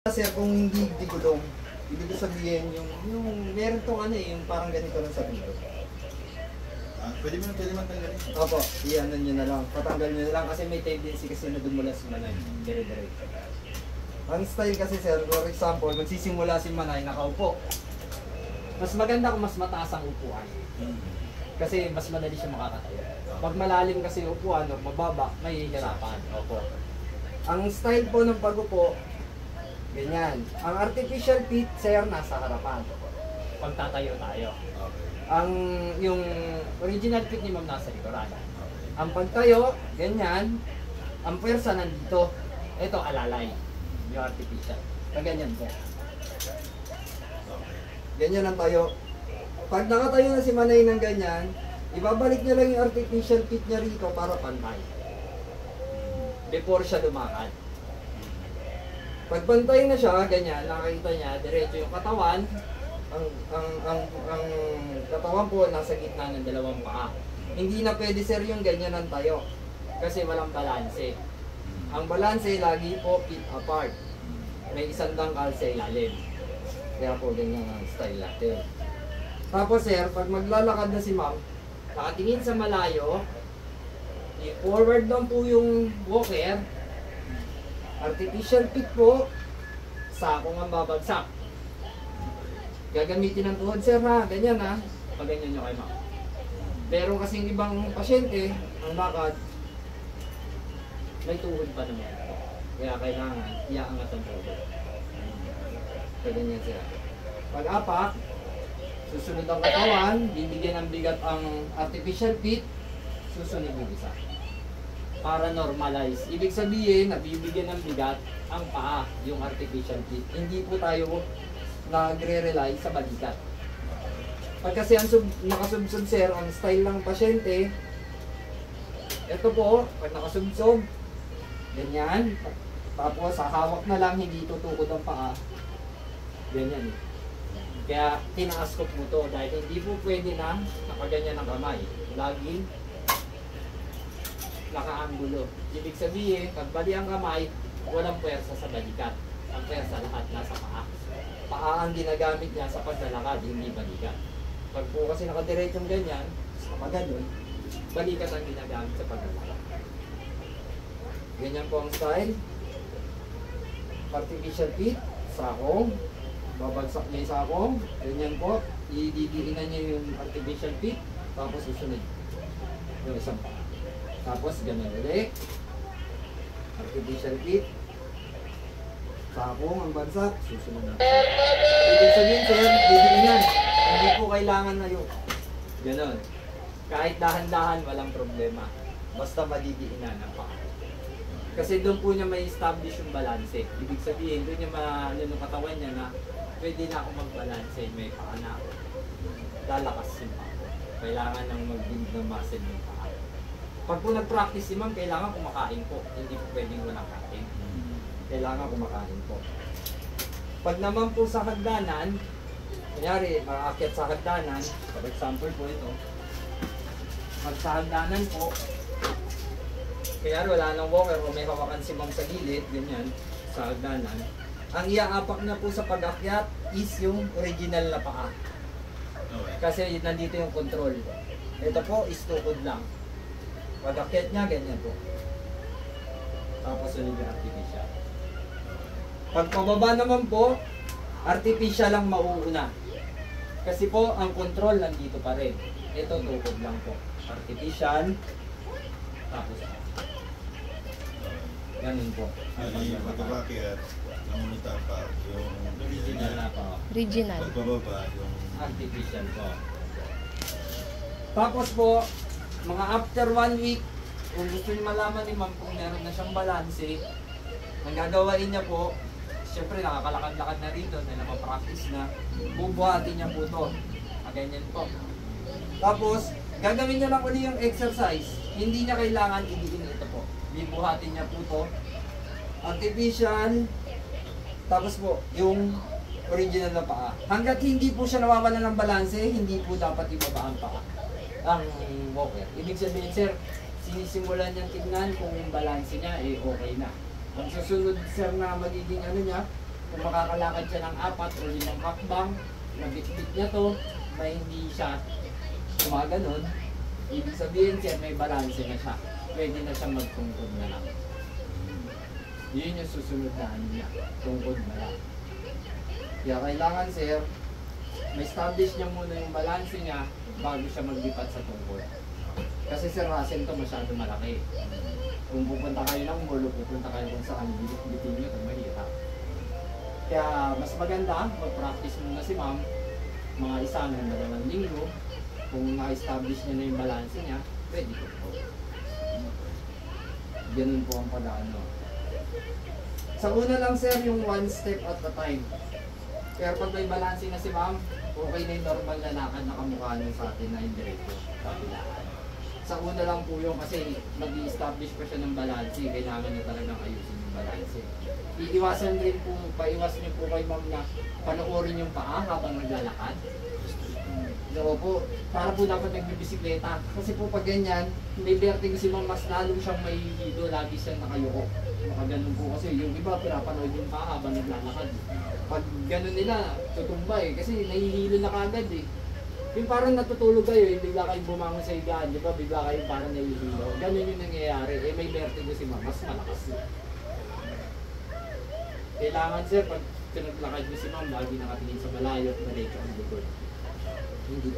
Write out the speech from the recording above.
Kasi kung hindi gulong, ibig sabihin yung meron tong ano yung parang ganito lang sa dito. Pwede mo tanggalin. Opo, iyan nyo na lang. Patanggal nyo na lang kasi may tendency kasi na dumulas manay. Dire-diretso. Ang style kasi sir, for example, magsisimula si manay nakaupo. Mas maganda kung mas mataas ang upuan. Kasi mas madali siya makakatayo. Pag malalim kasi yung upuan o mababa, may hirapan. Opo. Ang style po ng pagupo, ganyan. Ang artificial feet, sir, nasa harapan. Pagtatayo tayo. Ang yung original feet ni ma'am nasa likuran. Ang pagtayo, ganyan. Ang pwersa nandito. Ito, alalay. Yung artificial. Ganyan, sir. Ganyan ang tayo. Pag nakatayo na si Manay ng ganyan, ibabalik niya lang yung artificial feet niya rito para pantay. Before siya lumakad. Pag pantay na siya, ganyan, nakakita niya, diretso yung katawan, ang katawan po nasa gitna ng dalawang paa. Hindi na pwede sir yung ganyan ang tayo kasi walang balanse. Ang balanse lagi po feet apart. May isang dangkal sa ilalim. Kaya po ganyan ang style natin. Tapos sir, pag maglalakad na si ma'am, nakatingin sa malayo, i-forward lang po yung walker, artificial feet po, sakong ang babagsak. Gagamitin ng tuhod sir ha, ganyan ha, pag ganyan nyo kay ma'am. Pero kasing ibang pasyente, ang lakad, may tuhod pa naman. Kaya kailangan, iaangat ang tuhod. Pag ganyan sir. Pag apak, susunod ang katawan, bibigyan ng bigat ang artificial feet, susunod yung isa. Para normalize. Ibig sabihin, nabibigyan ng bigat ang paa, yung artificial feet. Hindi po tayo nagre-rely sa balikat. Pag kasi ang nakasubsob sir, ang style ng pasyente, ito po, pag nakasubsob, ganyan, tapos hawak na lang, hindi tutukod ang paa, ganyan. Kaya tinaas ko po ito dahil hindi po pwede na nakaganyan ang kamay. Laging nakaanggulo. Ibig sabihin, pag bali ang kamay, walang pwersa sa balikat. Ang pwersa lahat nasa paa. Paa ang ginagamit niya sa paglalakad, hindi balikat. Pag po kasi nakadiretsyong ganyan, nakaganon, balikat ang ginagamit sa paglalakad. Ganyan po ang style. Artificial feet, sakong, babagsak niya yung sakong, ganyan po, ididiinan niya yung artificial feet, tapos susunod yung isang paa. Tapos ganun ulit, artificial feet, sakong ang bagsak, susunod na. Ibig sabihin sir, didiinan, hindi po kailangan na yung ganun. Kahit dahan-dahan, walang problema, basta madidiinan ang paa. Kasi doon po niya may establish yung balanse. Ibig sabihin, doon niya ano yung katawan niya na pwede na ako magbalanse, may paa na ako. Lalakas yung paa. Kailangan nang mag-build ng muscle yung paa. Pag po nag-practice si ma'am, kailangan kumakain po. Hindi po pwedeng walang kain. Kailangan kumakain po. Pag naman po sa hagdanan, kunyari, makaakyat sa hagdanan, for example po ito, pag sa hagdanan po, kaya wala nang walker o may hawakan si ma'am sa gilid, ganyan, sa hagdanan. Ang iaapak na po sa pag-akyat is yung original na paa. Kasi nandito yung control. Ito po is tukod lang. Pag-akyat niya, ganyan po. Tapos ulit yung artificial. Pag pababa naman po, artificial lang mauuna. Kasi po, ang control nandito pa rin. Ito, tukod lang po. Artificial. Tapos ganun po. Yung pagbabakyat, namunita pa yung Original na po. Original. pagbababa, yung Artificial po. Tapos po, mga after 1 week, kung gusto niyo malaman ni ma'am kung meron na siyang balanse, ang gagawain niya po, siyempre nakakalakad-lakad na rito, na napapractice na, bubuhatin niya po ito. Ganyan po. Tapos, gagawin niya lang ulit yung exercise. Hindi niya kailangan idiin ito po. Bibuhatin niya po ito. Artificial, tapos po, yung original na paa. Hanggat hindi po siya nawawala ng balanse, hindi po dapat ibaba ang paa. Ang walker. Ibig sabihin, sir, sinisimulan niyang tignan kung yung balanse niya, okay na. Ang susunod, sir, na magiging ano niya, Kung makakalakad siya ng 4 o 5 hakbang, nabitbit niya to, may hindi siya gumaganon, ibig sabihin sir, may balanse na siya. Pwede na siya magtungkod na lang. Yun yung susunod na ano niya, tungkod na lang. Kaya kailangan sir, ma-establish niya muna yung balanse niya bago siya maglipat sa tungkod. Kasi sir, Russell to masyado malaki. Kung pupunta kayo ng mall o pupunta kayo kung saan, bitin nyo ito, mahirap. Kaya mas maganda, mag-practice muna si ma'am, mga 1 hanggang 2 linggo. Kung na-establish niya na yung balanse niya, pwede ko po. Ganun po ang pag-ano. Sa una lang sir, yung 1 step at a time. Pero pag may balanse na si ma'am, okay na yung normal na lakad na kamukha nun sa atin na yung diretso, kabilaan. Sa una lang po yun kasi mag-i-establish pa siya ng balanse, kailangan niya talagang ayusin yung balanse. Iiwasan rin po, paiwas niyo po kay ma'am na panoorin yung paa habang naglalakad. So po, para po dapat nagbibisikleta. Kasi po pag ganyan, may vertigo si ma'am, mas lalo siyang may hilo, lagi siyang nakayuko. Makaganon po kasi yung iba pinapanood yung paa habang naglalakad. Pag ganon nila, tutumba eh, kasi nahihilo na kagad eh. Yung parang natutulog kayo, bigla kayong bumangon sa higaan, di ba? Bigla kayong parang nahihilo. Ganon yung nangyayari. Eh may vertigo si ma'am, mas malakas yun. Kailangan sir, pag pinaglakad niyo si ma'am, lagi nakatingin sa malayo at diretso ang likod. Hindi